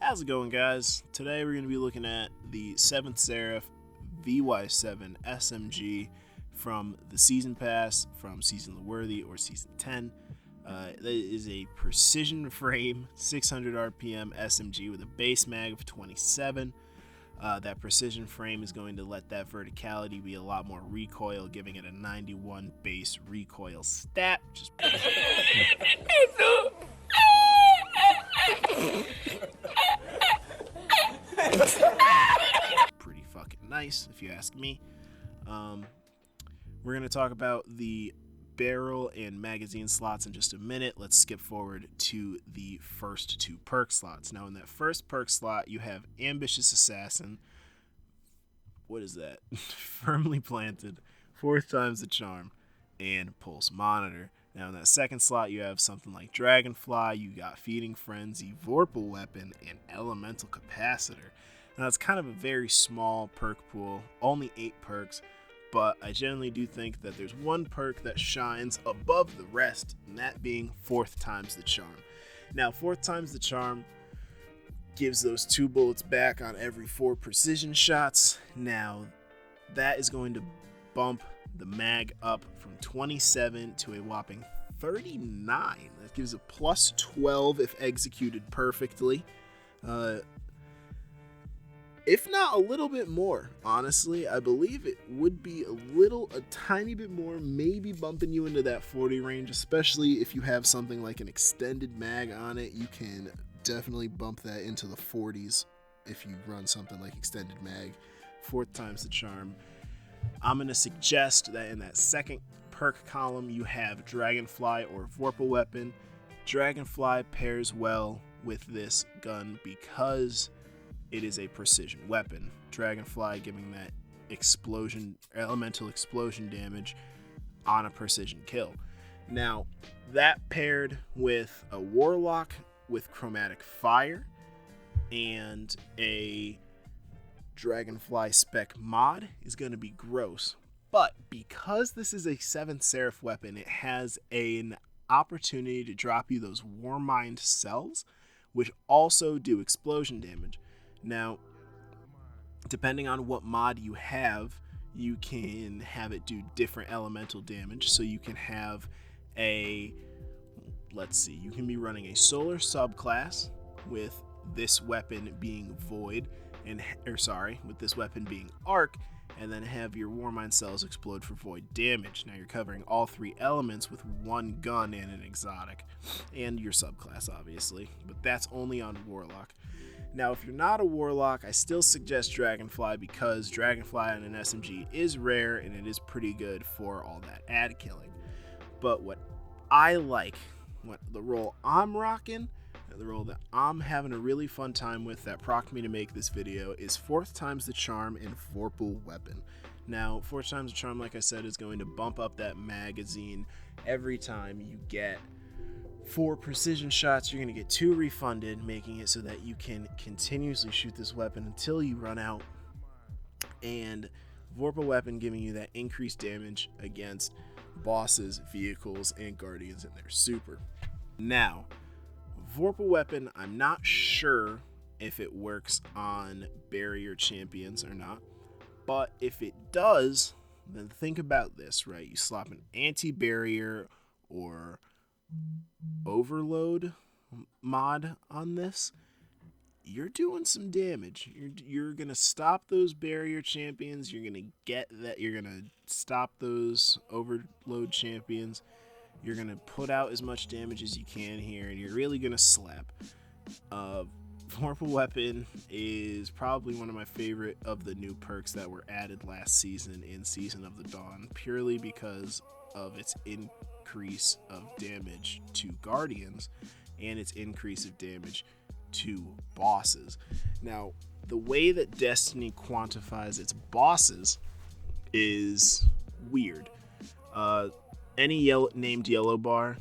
How's it going, guys? Today we're going to be looking at the 7th Seraph VY7 SMG from the Season Pass, from Season the Worthy or Season 10. That is a precision frame 600 RPM SMG with a base mag of 27. That precision frame is going to let that verticality be a lot more recoil, giving it a 91 base recoil stat. Just pretty fucking nice, if you ask me. We're going to talk about the barrel and magazine slots in just a minute. Let's skip forward to the first two perk slots. Now, in that first perk slot, you have Ambitious Assassin. What is that? Firmly Planted, 4th times the charm, and Pulse Monitor. Now, in that second slot, you have something like Dragonfly, you got Feeding Frenzy, Vorpal Weapon, and Elemental Capacitor. Now, it's kind of a very small perk pool, only 8 perks, but I generally do think that there's one perk that shines above the rest, and that being 4th times the charm. Now, 4th times the charm gives those 2 bullets back on every 4 precision shots. Now, that is going to bump the mag up from 27 to a whopping 39. That gives a plus 12 if executed perfectly. If not a little bit more, honestly. I believe it would be a tiny bit more, maybe bumping you into that 40 range, especially if you have something like an extended mag on it. You can definitely bump that into the 40s if you run something like extended mag. 4th times the charm. I'm going to suggest that in that second perk column, you have Dragonfly or Vorpal Weapon. Dragonfly pairs well with this gun because it is a precision weapon. Dragonfly giving that elemental explosion damage on a precision kill. Now, that paired with a Warlock with Chromatic Fire and a Dragonfly spec mod is going to be gross. But because this is a 7th Seraph weapon, it has an opportunity to drop you those Warmind cells, which also do explosion damage. Now, depending on what mod you have, you can have it do different elemental damage. So you can have you can be running a solar subclass with this weapon being Void, with this weapon being Arc, and then have your Warmind cells explode for Void damage. Now you're covering all 3 elements with one gun and an exotic, and your subclass, obviously, but that's only on Warlock. Now, if you're not a Warlock, I still suggest Dragonfly because Dragonfly on an SMG is rare and it is pretty good for all that ad killing. But what I like, the role I'm rocking, the role that I'm having a really fun time with that prompted me to make this video is 4th times the charm and Vorpal Weapon. Now, 4th times the charm, like I said, is going to bump up that magazine every time you get 4 precision shots. You're going to get 2 refunded, making it so that you can continuously shoot this weapon until you run out. And Vorpal Weapon giving you that increased damage against bosses, vehicles, and guardians in their super. Now, Vorpal Weapon, I'm not sure if it works on barrier champions or not, but if it does, then think about this, right? You slap an anti-barrier or overload mod on this, you're doing some damage. You're gonna stop those barrier champions. You're gonna stop those overload champions. You're gonna put out as much damage as you can here, and you're really gonna slap. Vorpal Weapon is probably one of my favorite of the new perks that were added last season in Season of the Dawn, purely because of its increase of damage to guardians and its increase of damage to bosses. Now, the way that Destiny quantifies its bosses is weird. Any named yellow bar,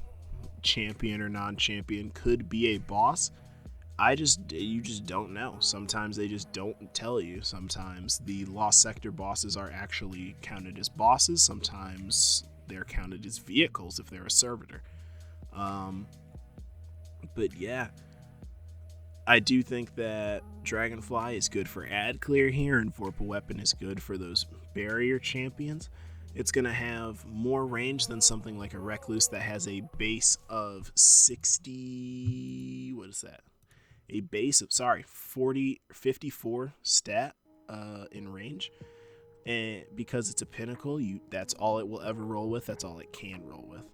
champion or non-champion, could be a boss. You just don't know. Sometimes they just don't tell you. Sometimes the Lost Sector bosses are actually counted as bosses. Sometimes they're counted as vehicles if they're a servitor. But yeah, I do think that Dragonfly is good for ad clear here, and Vorpal Weapon is good for those barrier champions. It's going to have more range than something like a Recluse that has a base of 60. What is that? A base of, 54 stat in range. And because it's a pinnacle, that's all it will ever roll with. That's all it can roll with.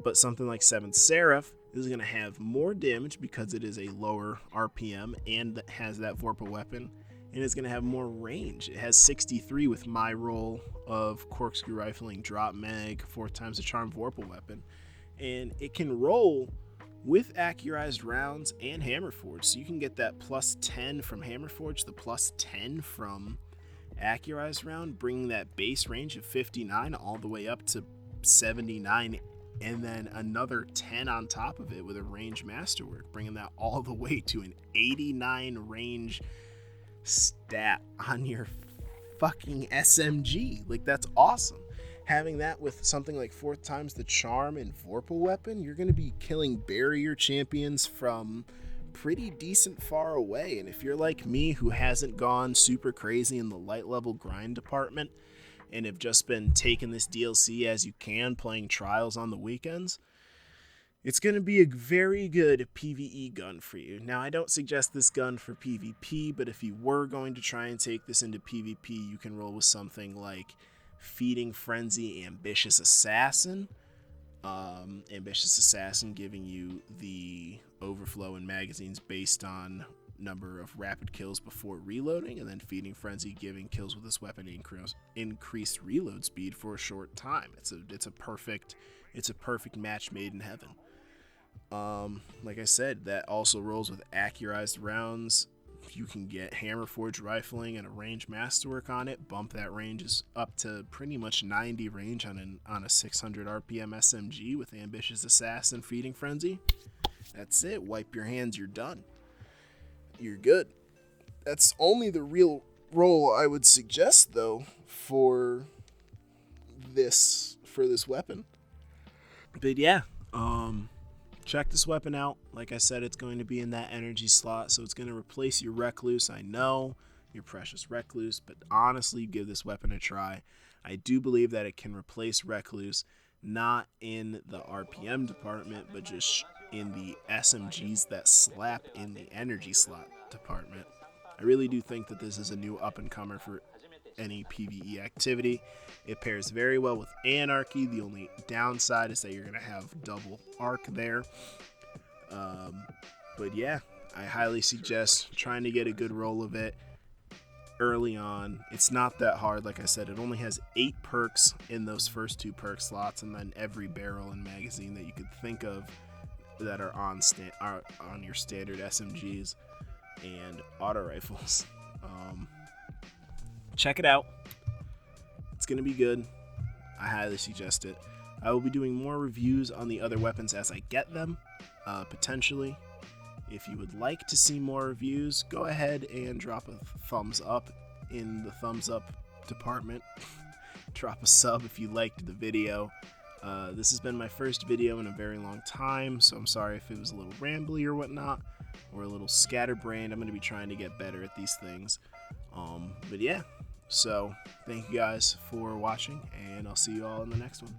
But something like 7th Seraph is going to have more damage because it is a lower RPM and has that Vorpal Weapon, and it's going to have more range. It has 63 with my roll of Corkscrew Rifling, Drop Mag, 4 times the Charm Vorpal Weapon, and it can roll with accurized rounds and Hammerforge, so you can get that plus 10 from Hammerforge, the plus 10 from accurized round, bringing that base range of 59 all the way up to 79, and then another 10 on top of it with a range masterwork, bringing that all the way to an 89 range stat on your fucking SMG. Like, that's awesome. Having that with something like 4 times the Charm and Vorpal Weapon, you're going to be killing barrier champions from pretty decent far away. And if you're like me, who hasn't gone super crazy in the light level grind department and have just been taking this DLC as you can, playing trials on the weekends, it's going to be a very good PvE gun for you. Now, I don't suggest this gun for PvP, but if you were going to try and take this into PvP, you can roll with something like Feeding Frenzy, Ambitious Assassin. Ambitious Assassin giving you the overflow in magazines based on number of rapid kills before reloading, and then Feeding Frenzy giving kills with this weapon increased reload speed for a short time. It's a perfect match made in heaven. Like I said, that also rolls with accurized rounds. You can get Hammerforge Rifling and a range masterwork on it. Bump that range up to pretty much 90 range on a 600 RPM SMG with Ambitious Assassin Feeding Frenzy. That's it. Wipe your hands. You're done. You're good. That's only the real roll I would suggest, though, for this weapon. But yeah, check this weapon out. Like I said, it's going to be in that energy slot, so it's going to replace your Recluse. I know, your precious Recluse, but honestly, give this weapon a try. I do believe that it can replace Recluse, not in the RPM department, but just in the SMGs that slap in the energy slot department. I really do think that this is a new up-and-comer for any PvE activity. It pairs very well with Anarchy. The only downside is that you're going to have double arc there. But yeah, I highly suggest trying to get a good roll of it early on. It's not that hard. Like I said, it only has 8 perks in those first 2 perk slots, and then every barrel and magazine that you could think of that are on your standard SMGs and auto rifles. Check it out. It's going to be good. I highly suggest it. I will be doing more reviews on the other weapons as I get them, potentially. If you would like to see more reviews, go ahead and drop a thumbs up in the thumbs up department. Drop a sub if you liked the video. This has been my first video in a very long time, so I'm sorry if it was a little rambly or whatnot, or a little scatterbrained. I'm going to be trying to get better at these things. But yeah, so thank you guys for watching, and I'll see you all in the next one.